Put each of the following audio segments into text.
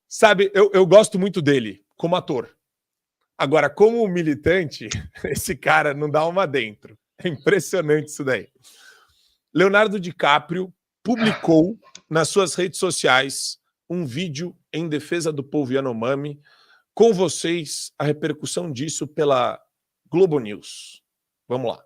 Sabe, eu gosto muito dele como ator. Agora, como militante, esse cara não dá uma dentro. É impressionante isso daí. Leonardo DiCaprio publicou nas suas redes sociais um vídeo em defesa do povo Yanomami. Com vocês, a repercussão disso pela Globo News. Vamos lá.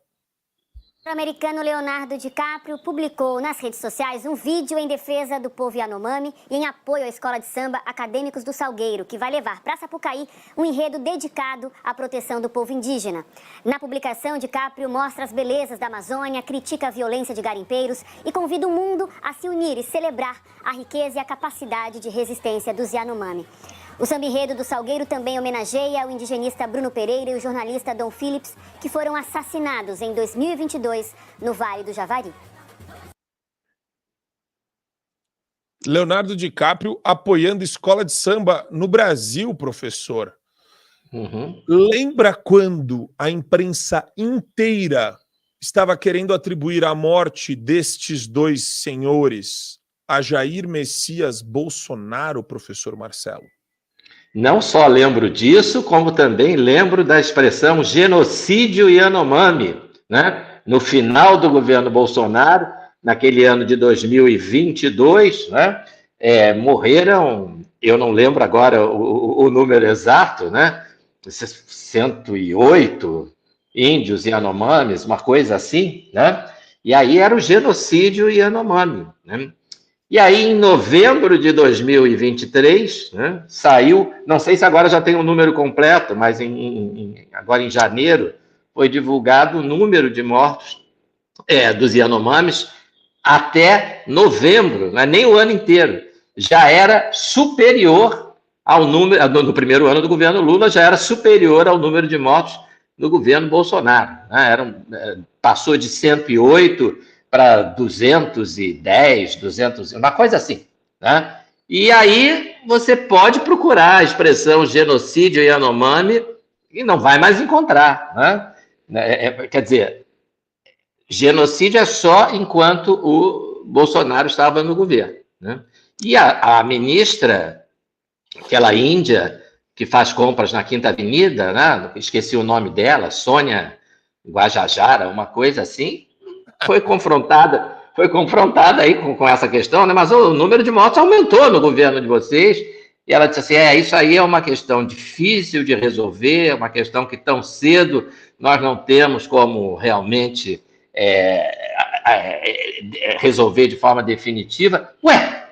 O americano Leonardo DiCaprio publicou nas redes sociais um vídeo em defesa do povo Yanomami e em apoio à escola de samba Acadêmicos do Salgueiro, que vai levar para Sapucaí um enredo dedicado à proteção do povo indígena. Na publicação, DiCaprio mostra as belezas da Amazônia, critica a violência de garimpeiros e convida o mundo a se unir e celebrar a riqueza e a capacidade de resistência dos Yanomami. O samba enredo do Salgueiro também homenageia o indigenista Bruno Pereira e o jornalista Dom Phillips, que foram assassinados em 2022 no Vale do Javari. Leonardo DiCaprio apoiando escola de samba no Brasil, professor. Lembra quando a imprensa inteira estava querendo atribuir a morte destes dois senhores a Jair Messias Bolsonaro, professor Marcelo? Não só lembro disso, como também lembro da expressão genocídio Yanomami, né? No final do governo Bolsonaro, naquele ano de 2022, né? Morreram, eu não lembro agora o número exato, né? 108 índios Yanomamis, uma coisa assim, né? E aí era o genocídio Yanomami, né? E aí, em novembro de 2023, né, saiu, não sei se agora já tem um número completo, mas agora em janeiro, foi divulgado o número de mortos dos Yanomamis até novembro, não é nem o ano inteiro, já era superior ao número, no primeiro ano do governo Lula, já era superior ao número de mortos do governo Bolsonaro. Né? Passou de 108 para 210, 200, uma coisa assim, né? E aí você pode procurar a expressão genocídio Yanomami e não vai mais encontrar, né? Quer dizer, genocídio é só enquanto o Bolsonaro estava no governo, né? E a ministra, aquela índia que faz compras na Quinta Avenida, né? Esqueci o nome dela, Sônia Guajajara, uma coisa assim, foi confrontada aí com essa questão, né? Mas o número de mortos aumentou no governo de vocês, e ela disse assim, isso aí é uma questão difícil de resolver, é uma questão que tão cedo nós não temos como realmente resolver de forma definitiva. Ué,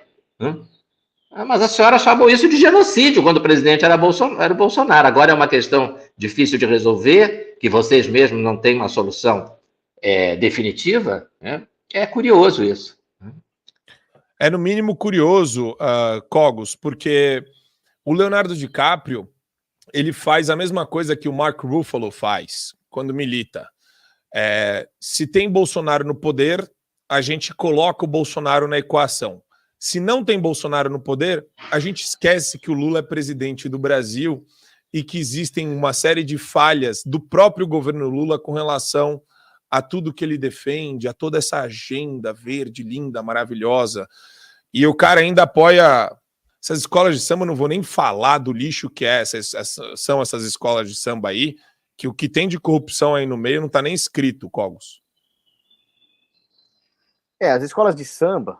mas a senhora chamou isso de genocídio quando o presidente era o Bolsonaro. Agora é uma questão difícil de resolver, que vocês mesmos não têm uma solução definitiva, né? É curioso isso. É no mínimo curioso, Cogos, porque o Leonardo DiCaprio, ele faz a mesma coisa que o Mark Ruffalo faz quando milita. Se tem Bolsonaro no poder, a gente coloca o Bolsonaro na equação. Se não tem Bolsonaro no poder, a gente esquece que o Lula é presidente do Brasil e que existem uma série de falhas do próprio governo Lula com relação a tudo que ele defende, a toda essa agenda verde, linda, maravilhosa. E o cara ainda apoia essas escolas de samba, não vou nem falar do lixo que são essas escolas de samba aí, que o que tem de corrupção aí no meio não está nem escrito, Cogos. As escolas de samba,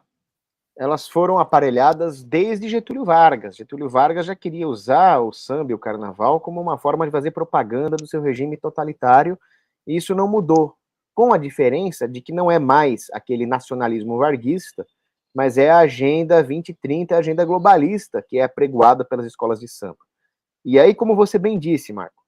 elas foram aparelhadas desde Getúlio Vargas. Getúlio Vargas já queria usar o samba e o carnaval como uma forma de fazer propaganda do seu regime totalitário, e isso não mudou. Com a diferença de que não é mais aquele nacionalismo varguista, mas é a Agenda 2030, a agenda globalista, que é apregoada pelas escolas de samba. E aí, como você bem disse, Marco,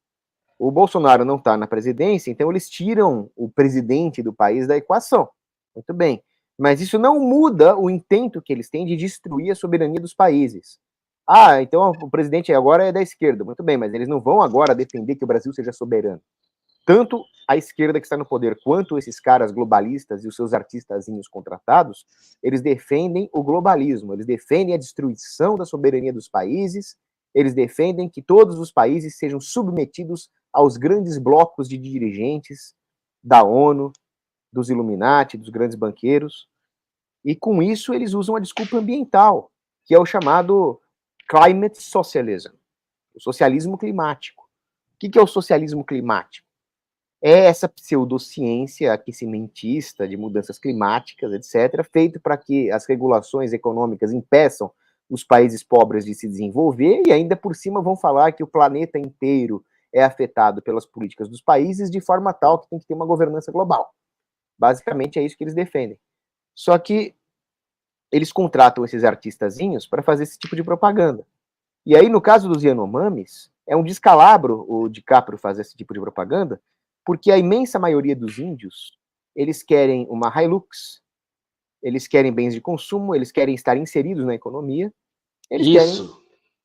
o Bolsonaro não está na presidência, então eles tiram o presidente do país da equação. Muito bem. Mas isso não muda o intento que eles têm de destruir a soberania dos países. Então o presidente agora é da esquerda. Muito bem, mas eles não vão agora defender que o Brasil seja soberano. Tanto a esquerda que está no poder, quanto esses caras globalistas e os seus artistazinhos contratados, eles defendem o globalismo, eles defendem a destruição da soberania dos países, eles defendem que todos os países sejam submetidos aos grandes blocos de dirigentes da ONU, dos Illuminati, dos grandes banqueiros, e com isso eles usam a desculpa ambiental, que é o chamado climate socialism, o socialismo climático. O que é o socialismo climático? É essa pseudociência aquecimentista de mudanças climáticas, etc., feito para que as regulações econômicas impeçam os países pobres de se desenvolver e ainda por cima vão falar que o planeta inteiro é afetado pelas políticas dos países de forma tal que tem que ter uma governança global. Basicamente é isso que eles defendem. Só que eles contratam esses artistazinhos para fazer esse tipo de propaganda. E aí, no caso dos Yanomamis, é um descalabro o DiCaprio fazer esse tipo de propaganda, porque a imensa maioria dos índios, eles querem uma Hilux, eles querem bens de consumo, eles querem estar inseridos na economia, eles querem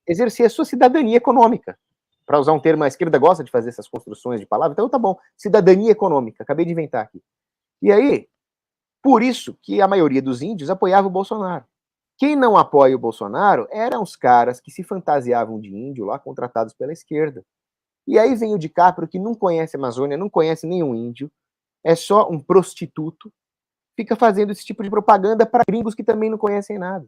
exercer a sua cidadania econômica. Para usar um termo, a esquerda gosta de fazer essas construções de palavras, então tá bom, cidadania econômica, acabei de inventar aqui. E aí, por isso que a maioria dos índios apoiava o Bolsonaro. Quem não apoia o Bolsonaro eram os caras que se fantasiavam de índio lá, contratados pela esquerda. E aí vem o DiCaprio, que não conhece a Amazônia, não conhece nenhum índio, é só um prostituto, fica fazendo esse tipo de propaganda para gringos que também não conhecem nada.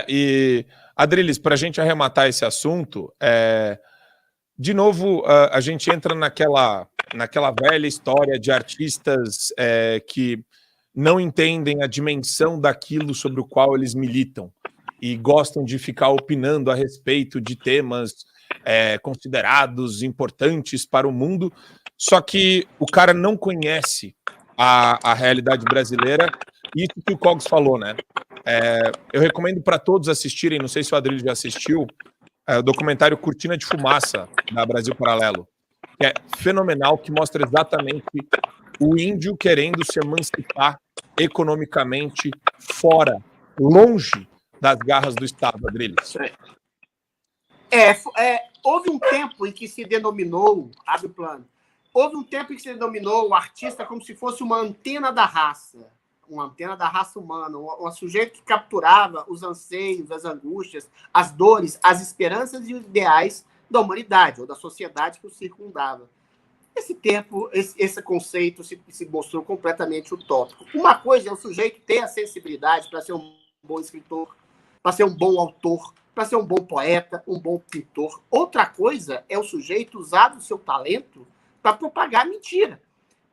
E, Adriles, para a gente arrematar esse assunto, de novo, a gente entra naquela velha história de artistas que não entendem a dimensão daquilo sobre o qual eles militam e gostam de ficar opinando a respeito de temas considerados importantes para o mundo, só que o cara não conhece a realidade brasileira. Isso que o Cogos falou, né? Eu recomendo para todos assistirem, não sei se o Adriles já assistiu, o documentário Cortina de Fumaça, da Brasil Paralelo, que é fenomenal, que mostra exatamente o índio querendo se emancipar economicamente fora, longe das garras do Estado, Adriles. Houve um tempo em que se denominou, abre o plano, houve um tempo em que se denominou o artista como se fosse uma antena da raça humana, um sujeito que capturava os anseios, as angústias, as dores, as esperanças e os ideais da humanidade ou da sociedade que o circundava. Esse tempo, esse conceito se mostrou completamente utópico. Uma coisa é o sujeito ter a sensibilidade para ser um bom escritor, para ser um bom autor, para ser um bom poeta, um bom pintor. Outra coisa é o sujeito usar o seu talento para propagar mentira.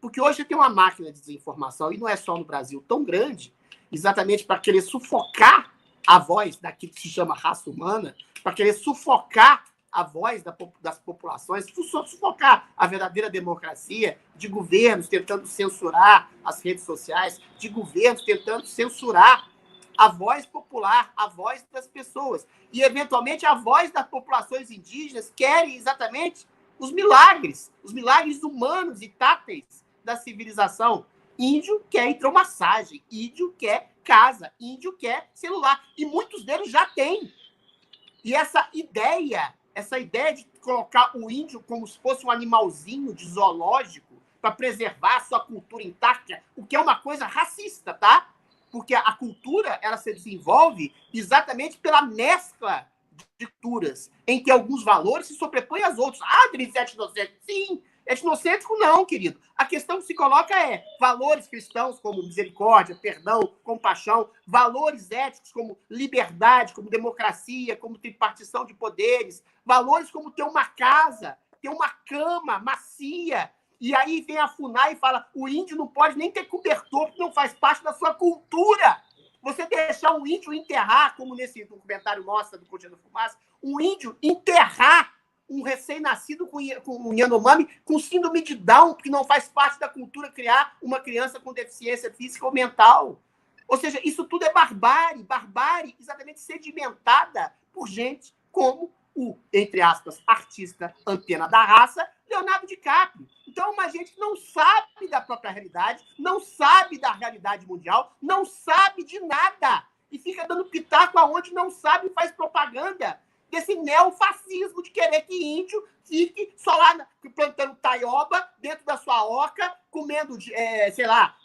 Porque hoje tem uma máquina de desinformação, e não é só no Brasil, tão grande, exatamente para querer sufocar a voz daquilo que se chama raça humana, para querer sufocar a voz das populações, sufocar a verdadeira democracia, de governos tentando censurar as redes sociais, de governos tentando censurar a voz popular, a voz das pessoas. E, eventualmente, a voz das populações indígenas querem exatamente os milagres humanos e táteis da civilização. Índio quer hidromassagem, índio quer casa, índio quer celular. E muitos deles já têm. E essa ideia de colocar o índio como se fosse um animalzinho de zoológico para preservar a sua cultura intacta, o que é uma coisa racista, tá? Porque a cultura ela se desenvolve exatamente pela mescla de culturas, em que alguns valores se sobrepõem aos outros. Ah, Adriles, é etnocêntrico? Sim. Etnocêntrico não, querido. A questão que se coloca é valores cristãos como misericórdia, perdão, compaixão, valores éticos como liberdade, como democracia, como tripartição de poderes, valores como ter uma casa, ter uma cama macia. E aí vem a FUNAI e fala, o índio não pode nem ter cobertor, porque não faz parte da sua cultura. Você deixar um índio enterrar, como nesse documentário mostra do Cortina de Fumaça, um índio enterrar um recém-nascido com um Yanomami com síndrome de Down, que não faz parte da cultura criar uma criança com deficiência física ou mental. Ou seja, isso tudo é barbárie exatamente sedimentada por gente como o, entre aspas, artista antena da raça, Leonardo DiCaprio. Então, uma gente que não sabe da própria realidade, não sabe da realidade mundial, não sabe de nada, e fica dando pitaco aonde não sabe e faz propaganda desse neofascismo de querer que índio fique só lá plantando taioba dentro da sua oca, comendo,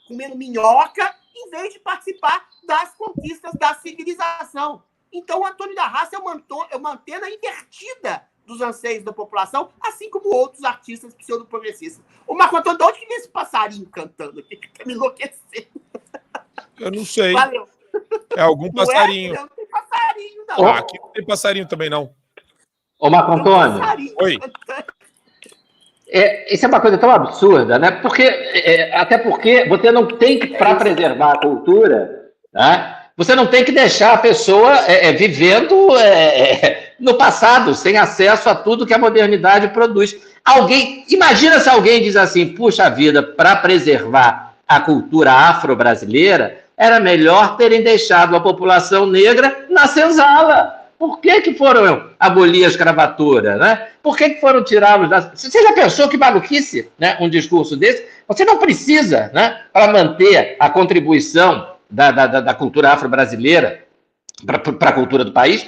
comendo minhoca, em vez de participar das conquistas da civilização. Então, o Antônio da Raça é uma antena invertida dos anseios da população, assim como outros artistas pseudo-progressistas. Ô, Marco Antônio, de onde que vem esse passarinho cantando aqui que tá me enlouquecendo? Eu não sei. Valeu. É algum passarinho. Não tem passarinho. passarinho, não. Aqui não tem passarinho também, não. Ô, Marco Antônio. Oi. Isso é uma coisa tão absurda, né? Até porque você não tem que, para preservar a cultura, né? Você não tem que deixar a pessoa vivendo no passado, sem acesso a tudo que a modernidade produz. Imagina se alguém diz assim, puxa vida, para preservar a cultura afro-brasileira, era melhor terem deixado a população negra na senzala. Por que foram abolir a escravatura, né? Por que foram tirá-los da... Você já pensou que maluquice, né? Um discurso desse? Você não precisa, né? Para manter a contribuição da cultura afro-brasileira para a cultura do país,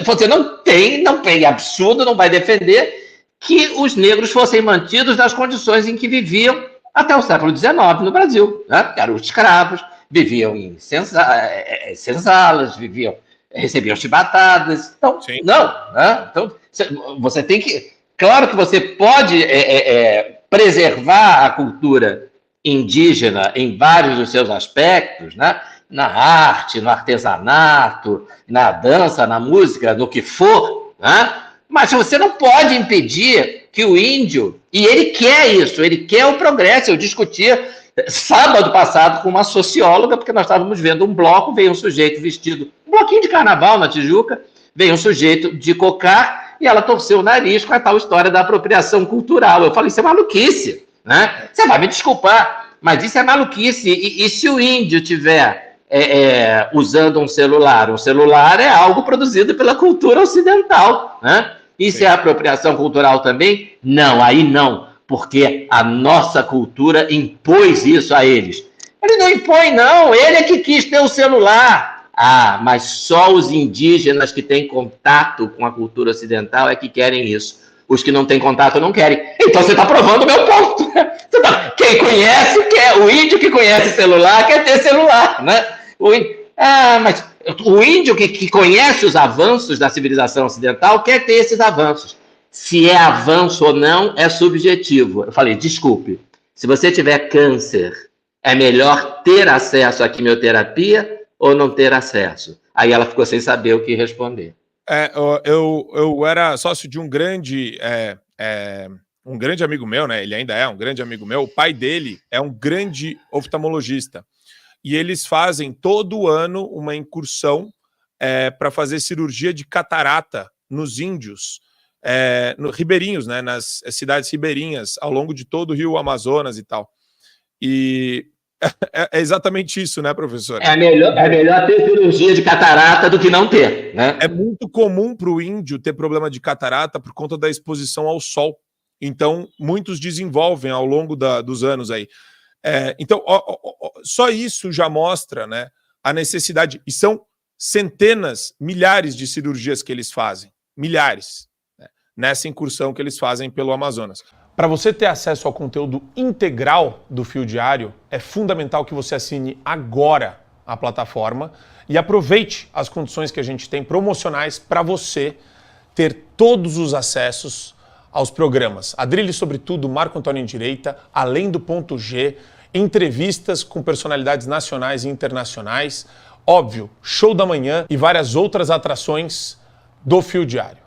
você não tem absurdo, não vai defender que os negros fossem mantidos nas condições em que viviam até o século XIX no Brasil, né? Eram escravos, viviam em senzalas, recebiam chibatadas. Então, Sim. não. Né? Então, você tem que... Claro que você pode preservar a cultura indígena em vários dos seus aspectos, né? Na arte, no artesanato, na dança, na música, no que for, né? Mas você não pode impedir que o índio... E ele quer isso, ele quer o progresso. Eu discutia sábado passado com uma socióloga, porque nós estávamos vendo um bloco, veio um sujeito vestido, um bloquinho de carnaval na Tijuca, veio um sujeito de cocar e ela torceu o nariz com a tal história da apropriação cultural. Eu falei, isso é maluquice, né? Você vai me desculpar, mas isso é maluquice. E se o índio tiver usando um celular é algo produzido pela cultura ocidental, né? Isso é apropriação cultural também? Não, aí não. Porque a nossa cultura impôs isso a eles. Ele não impõe, não. Ele é que quis ter o celular. Mas só os indígenas que têm contato com a cultura ocidental é que querem isso. Os que não têm contato não querem. Então você está provando o meu ponto. Quem conhece, quer. O índio que conhece celular quer ter celular, né? Mas o índio que conhece os avanços da civilização ocidental quer ter esses avanços. Se é avanço ou não, é subjetivo. Eu falei, desculpe, se você tiver câncer, é melhor ter acesso à quimioterapia ou não ter acesso? Aí ela ficou sem saber o que responder. Eu era sócio de um grande amigo meu, né? Ele ainda é um grande amigo meu. O pai dele é um grande oftalmologista. E eles fazem todo ano uma incursão para fazer cirurgia de catarata nos índios, ribeirinhos, né, nas cidades ribeirinhas, ao longo de todo o rio Amazonas e tal. E é exatamente isso, né, professor? É melhor ter cirurgia de catarata do que não ter, né? É muito comum para o índio ter problema de catarata por conta da exposição ao sol. Então, muitos desenvolvem ao longo dos anos aí. Então, só isso já mostra, né, a necessidade. E são centenas, milhares de cirurgias que eles fazem. Milhares. Nessa incursão que eles fazem pelo Amazonas. Para você ter acesso ao conteúdo integral do Fio Diário, é fundamental que você assine agora a plataforma e aproveite as condições que a gente tem promocionais para você ter todos os acessos aos programas Adrilles sobre Tudo, Marco Antônio em Direita, Além do Ponto G, entrevistas com personalidades nacionais e internacionais, óbvio, Show da Manhã e várias outras atrações do Fio Diário.